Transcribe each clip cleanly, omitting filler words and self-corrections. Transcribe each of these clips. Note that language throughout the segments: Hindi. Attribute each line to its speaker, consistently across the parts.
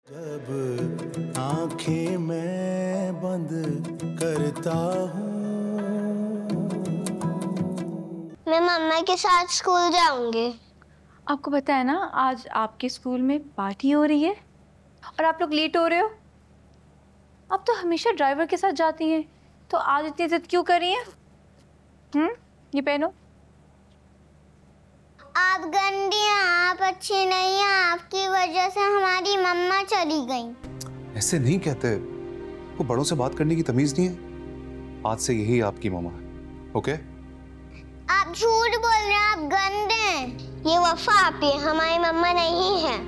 Speaker 1: जब आंखें मैं बंद करता हूँ,
Speaker 2: मैं मम्मा के साथ स्कूल जाऊंगी।
Speaker 3: आपको पता है ना, आज आपके स्कूल में पार्टी हो रही है और आप लोग लेट हो रहे हो। आप तो हमेशा ड्राइवर के साथ जाती हैं, तो आज इतनी जिद क्यों कर रही हैं? ये पहनो।
Speaker 2: आप गंदी हैं, आप अच्छी नहीं हैं, आपकी वजह से हमारी मम्मा चली गई।
Speaker 4: ऐसे नहीं कहते, वो बड़ों से बात करने की तमीज नहीं है। आज से यही आपकी मम्मा है, ओके?
Speaker 2: आप झूठ बोल रहे हैं, आप गंदे हैं। ये वफा आपी है, हमारी मम्मा नहीं है।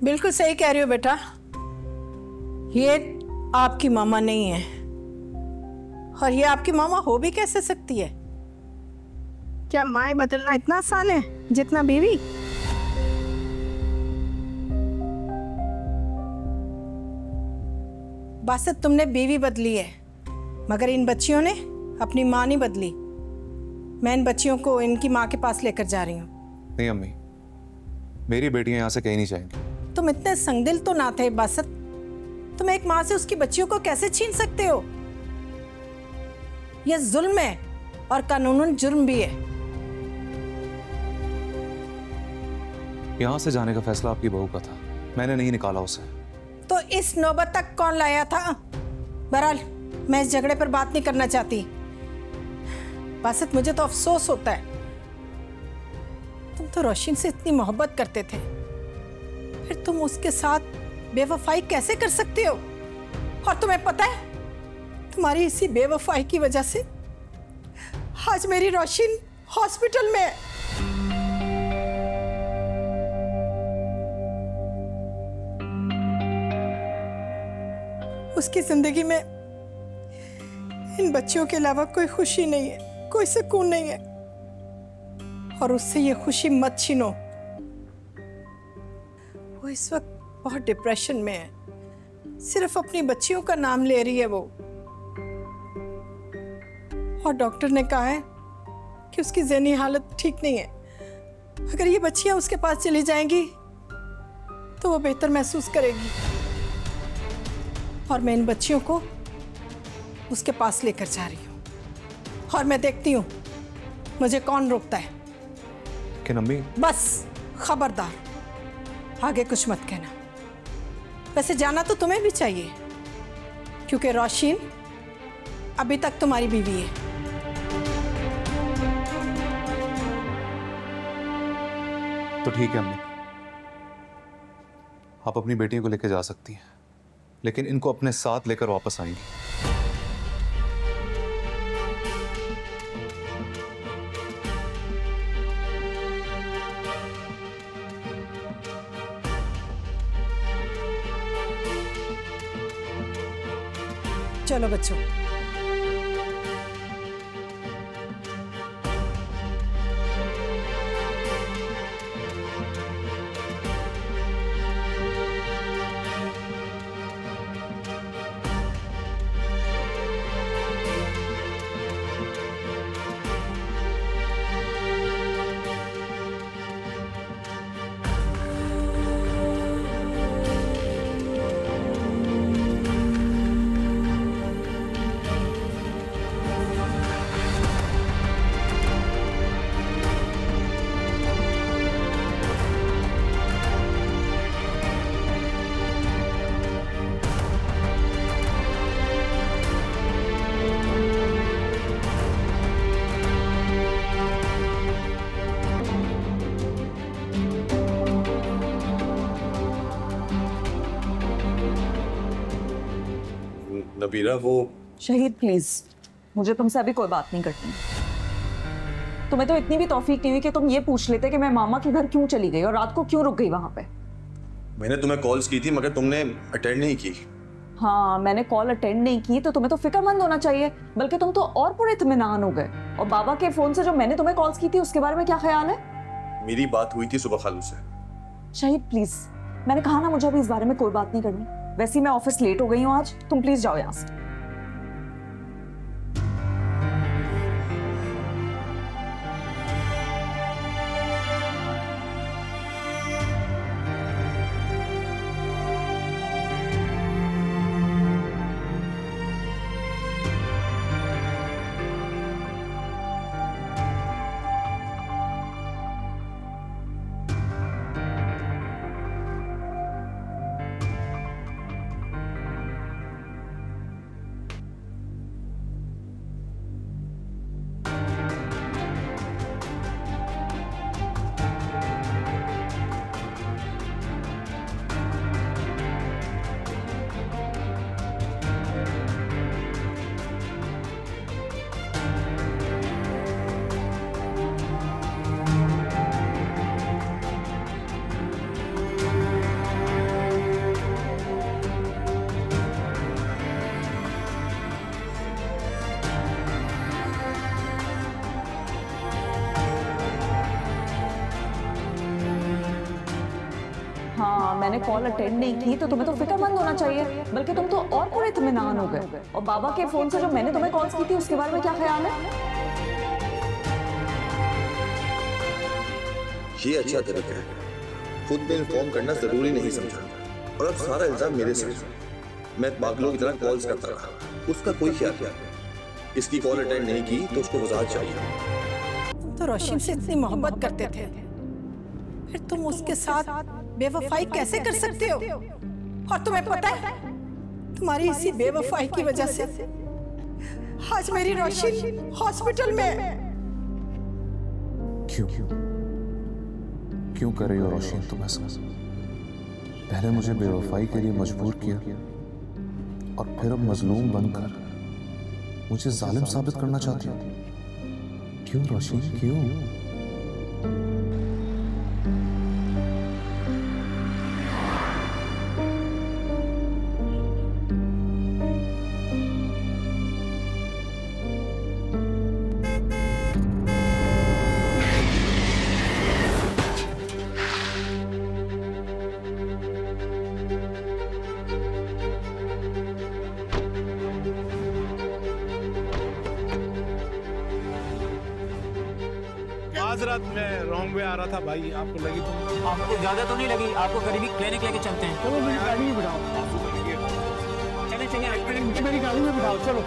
Speaker 5: बिल्कुल सही कह रही हो बेटा, ये आपकी मामा नहीं है। और ये आपकी मामा हो भी कैसे सकती है? क्या माँ बदलना इतना आसान है जितना बीवी? बासत तुमने बीवी बदली है, मगर इन बच्चियों ने अपनी माँ नहीं बदली। मैं इन बच्चियों को इनकी माँ के पास लेकर जा रही हूँ।
Speaker 4: नहीं अम्मी, मेरी बेटियां यहाँ से कहीं नहीं जाएंगी।
Speaker 5: तुम इतने संगदिल तो ना थे बासत, तुम एक माँ से उसकी बच्चियों को कैसे छीन सकते हो? यह जुल्म है और कानूनन जुर्म भी है।
Speaker 4: यहाँ से जाने का फैसला आपकी बहू का था, मैंने नहीं निकाला उसे।
Speaker 5: तो इस नौबत तक कौन लाया था? बहरहाल मैं इस झगड़े पर बात नहीं करना चाहती। बासत मुझे तो अफसोस होता है, तुम तो रोशिन से इतनी मोहब्बत करते थे, फिर तुम उसके साथ बेवफाई कैसे कर सकते हो? और तुम्हें पता है, तुम्हारी इसी बेवफाई की वजह से आज मेरी रोशिन हॉस्पिटल में है। उसकी जिंदगी में इन बच्चियों के अलावा कोई खुशी नहीं है, कोई सुकून नहीं है, और उससे ये खुशी मत छीनो। वो इस वक्त बहुत डिप्रेशन में है, सिर्फ अपनी बच्चियों का नाम ले रही है वो। और डॉक्टर ने कहा है कि उसकी ज़हनी हालत ठीक नहीं है। अगर ये बच्चियां उसके पास चली जाएंगी तो वो बेहतर महसूस करेगी। और मैं इन बच्चियों को उसके पास लेकर जा रही हूँ, और मैं देखती हूँ मुझे कौन रोकता है।
Speaker 4: लेकिन अम्मी,
Speaker 5: बस खबरदार, आगे कुछ मत कहना। वैसे जाना तो तुम्हें भी चाहिए, क्योंकि रोशिन अभी तक तुम्हारी बीवी है।
Speaker 4: तो ठीक है अम्मी, आप अपनी बेटियों को लेकर जा सकती हैं, लेकिन इनको अपने साथ लेकर वापस आएंगी।
Speaker 5: चलो बच्चों।
Speaker 6: नबीरा, वो
Speaker 7: शहीद प्लीज, मुझे तुमसे अभी कोई बात नहीं करनी। तुम्हें तो इतनी भी तौफीक नहीं हुई कि तुम ये पूछ लेते कि मैं मामा के घर क्यों चली गई और रात को क्यों रुक गई वहां पे।
Speaker 6: मैंने तुम्हें कॉल्स की थी मगर तुमने अटेंड नहीं की।
Speaker 7: हाँ, मैंने कॉल अटेंड नहीं की तो तुम्हें तो फिक्रमंद होना चाहिए, बल्कि तुम तो और पूरे इत्मीनान हो गए। और बाबा के फोन से जो मैंने तुम्हें कॉल्स की थी उसके बारे में क्या ख्याल है?
Speaker 6: मेरी बात हुई थी सुबह खालू से।
Speaker 7: शहीद प्लीज, मैंने कहा ना मुझे अभी इस बारे में कोई बात नहीं करनी। वैसे ही मैं ऑफिस लेट हो गई हूँ आज, तुम प्लीज जाओ यहाँ से। मैंने कॉल अटेंड नहीं की तो तुम्हें तो फिक्रमंद होना चाहिए, बल्कि तुम तो और पूरे इत्मीनान हो गए। और बाबा के फोन से जो मैंने तुम्हें कॉल्स की थी उसके बारे में क्या ख्याल है?
Speaker 6: ये अच्छा तरीका है, खुद में इन्फॉर्म करना जरूरी नहीं समझा, और अब सारा इल्जाम मेरे सिर। मैं पागलों की तरह कॉल्स करता रहा, उसका कोई ख्याल नहीं। इसकी कॉल अटेंड नहीं की तो उसको वजाहत चाहिए।
Speaker 5: तुम तो रोशन से इतनी मोहब्बत करते थे, फिर तुम उसके साथ बेवफाई कैसे कर सकते हो? और तुम्हें पता है, तुम्हारी इसी बेवफाई की वजह से आज मेरी रोशन हॉस्पिटल में।
Speaker 4: क्यों कर रही हो रोशन तुम ऐसा? पहले मुझे बेवफाई के लिए मजबूर किया और फिर अब मजलूम बनकर मुझे जालिम साबित करना चाहती हो। क्यों रोशन, क्यों?
Speaker 8: आज रात में रॉन्ग वे आ रहा था भाई, आपको लगी तो?
Speaker 9: आपको ज्यादा तो नहीं लगी? आपको करीबी क्लिनिक लेके चलते हैं।
Speaker 8: चलो मेरी गाड़ी में बिठाओ,
Speaker 9: चले चलिए
Speaker 8: मेरी गाड़ी में बिठाओ, चलो।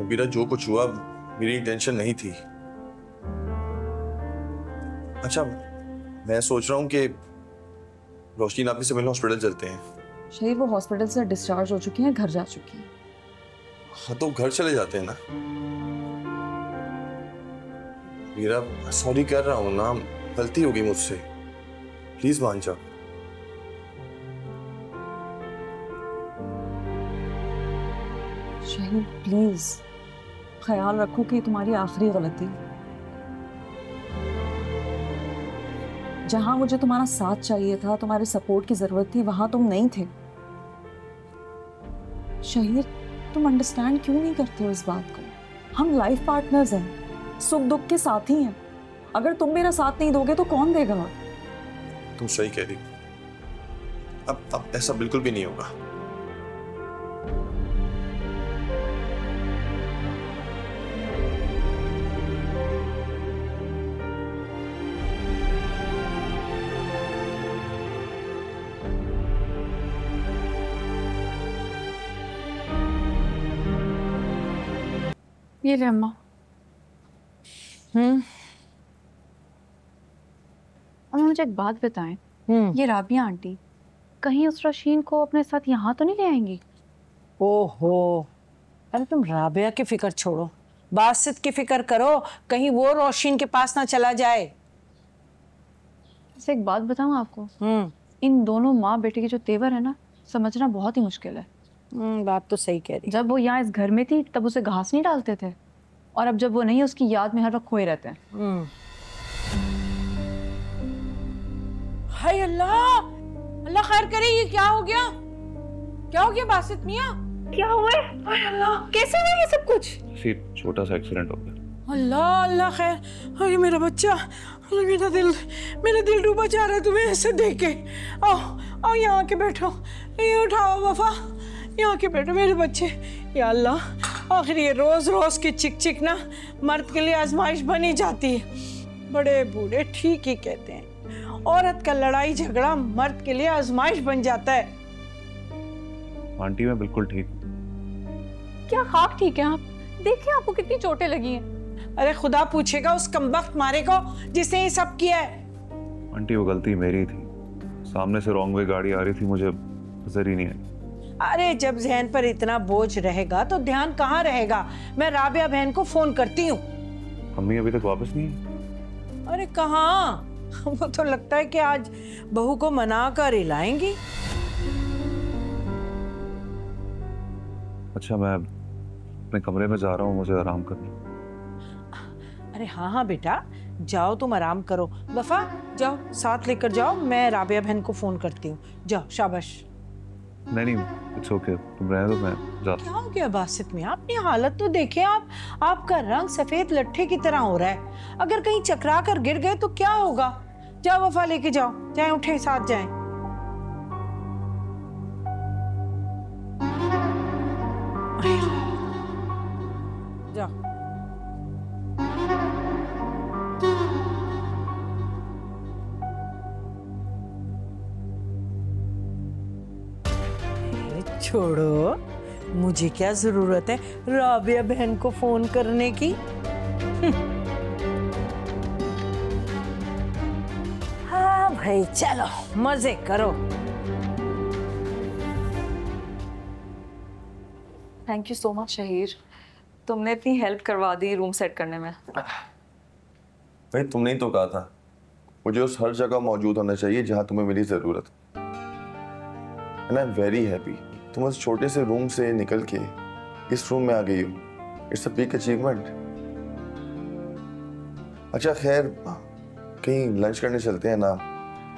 Speaker 6: नबीरा, जो कुछ हुआ मेरी इंटेंशन नहीं थी। अच्छा, मैं सोच रहा हूँ कि रोशनी नापी से मिलने हॉस्पिटल चलते हैं।
Speaker 7: शहीद वो हॉस्पिटल से डिस्चार्ज हो चुकी हैं, घर जा चुकी हैं।
Speaker 6: हाँ तो घर चले जाते हैं ना। मीरा, सॉरी कर रहा हूँ ना, गलती होगी मुझसे, प्लीज मान जाओ।
Speaker 7: शहीद प्लीज ख्याल रखो कि तुम्हारी आखिरी गलती। जहां मुझे तुम्हारा साथ चाहिए था, तुम्हारे सपोर्ट की जरूरत थी, वहां तुम नहीं थे। शहीद, तुम अंडरस्टैंड क्यों नहीं करते हो इस बात को? हम लाइफ पार्टनर्स हैं, सुख दुख के साथी हैं। अगर तुम मेरा साथ नहीं दोगे तो कौन देगा?
Speaker 6: तुम सही कह रही, अब ऐसा बिल्कुल भी नहीं होगा।
Speaker 3: ये ले अम्मा। मुझे एक बात बताएं, ये राबिया आंटी कहीं उस रोशीन को अपने साथ यहाँ तो नहीं ले आएंगी?
Speaker 5: ओहो, अरे तुम राबिया की फिक्र छोड़ो, बासित की फिक्र करो, कहीं वो रोशीन के पास ना चला जाए।
Speaker 3: एक बात बताऊं आपको, इन दोनों माँ बेटे के जो तेवर है ना, समझना बहुत ही मुश्किल है।
Speaker 5: बात तो सही कह रही।
Speaker 3: जब वो यहाँ इस घर में थी तब उसे घास नहीं डालते थे, और अब जब वो नहीं, उसकी याद में हर वक्त खोए रहते हैं।
Speaker 5: हाय अल्लाह, अल्लाह खैर करे, ये क्या हो गया? क्या हो गया बासित मियाँ?
Speaker 3: क्या हुआ है? हाय अल्लाह, कैसे हुआ ये सब कुछ?
Speaker 4: सिर्फ छोटा सा एक्सीडेंट हो गया।
Speaker 5: अल्लाह अल्लाह खैर। अरे मेरा बच्चा, अरे मेरा दिल डूबा जा रहा है तुम्हें ऐसे देख के। आओ आओ यहाँ के बैठो, ये उठाओ वफा, यहाँ के बैठो मेरे बच्चे। या अल्लाह, आखिर ये रोज रोज की चिक चिक ना मर्द के लिए आजमाइश बनी जाती है। बड़े बूढ़े ठीक ही कहते हैं, औरत का लड़ाई झगड़ा मर्द के लिए आजमाइश बन जाता है।
Speaker 4: आंटी मैं बिल्कुल ठीक।
Speaker 3: क्या खाक ठीक है आप? देखिए आपको कितनी चोटें लगी हैं।
Speaker 5: अरे खुदा पूछेगा उस कमबख्त मारे को जिसने ये सब किया है।
Speaker 4: आंटी वो गलती मेरी थी, सामने से रॉन्ग वे गाड़ी आ रही थी, मुझे नजर ही नहीं आई।
Speaker 5: अरे जब जहन पर इतना बोझ रहेगा तो ध्यान कहाँ रहेगा। मैं राबिया बहन को फोन करती हूँ।
Speaker 4: अम्मी अभी तक वापस नहीं है?
Speaker 5: अरे कहाँ, वो तो लगता है कि आज बहू को मना कर ही लाएंगी।
Speaker 4: अच्छा मैं अपने कमरे में जा रहा हूँ, मुझे आराम करना।
Speaker 5: अरे हाँ हाँ बेटा, जाओ तुम आराम करो। वफा जाओ, साथ लेकर जाओ, मैं राबिया बहन को फोन करती हूँ। जाओ, शाबाश।
Speaker 4: नहीं इट्स ओके, तुम रहने दो, मैं जाता।
Speaker 5: क्या हो गया बासित में? अपनी हालत तो देखें आप, आपका रंग सफेद लट्ठे की तरह हो रहा है। अगर कहीं चकरा कर गिर गए तो क्या होगा? जाओ वफा, लेके जाओ, जाए उठे, साथ जाएं। जाओ। छोड़ो, मुझे क्या जरूरत है राबिया बहन को फोन करने की। हाँ भाई चलो मजे करो।
Speaker 7: Thank you so much Shaheer, तुमने इतनी हेल्प करवा दी रूम सेट करने में।
Speaker 6: भाई तुमने ही तो कहा था मुझे उस हर जगह मौजूद होना चाहिए जहां तुम्हें मेरी जरूरत। And I am very happy तुम उस छोटे से रूम से निकल के इस रूम में आ गई हो। It's a big achievement. अच्छा खैर, कहीं लंच करने चलते हैं ना,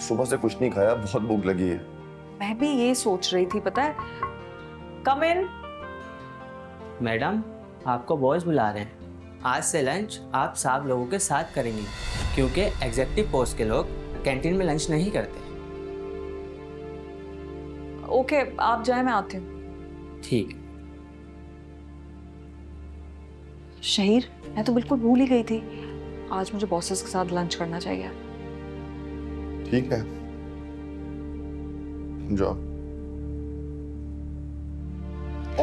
Speaker 6: सुबह से कुछ नहीं खाया, बहुत भूख लगी है।
Speaker 7: मैं भी ये सोच रही थी, पता है। कम इन।
Speaker 10: मैडम आपको बॉस बुला रहे हैं। आज से लंच आप सब लोगों के साथ करेंगी, क्योंकि एग्जीक्यूटिव पोस्ट के लोग कैंटीन में लंच नहीं करते।
Speaker 7: ओके आप जाएं, मैं आती हूँ।
Speaker 10: ठीक।
Speaker 7: शहीर, मैं तो बिल्कुल भूल ही गई थी, आज मुझे बॉसेस के साथ लंच करना चाहिए।
Speaker 6: ठीक है, जाओ।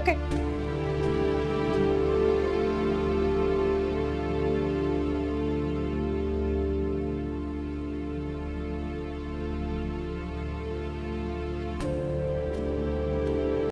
Speaker 7: ओके।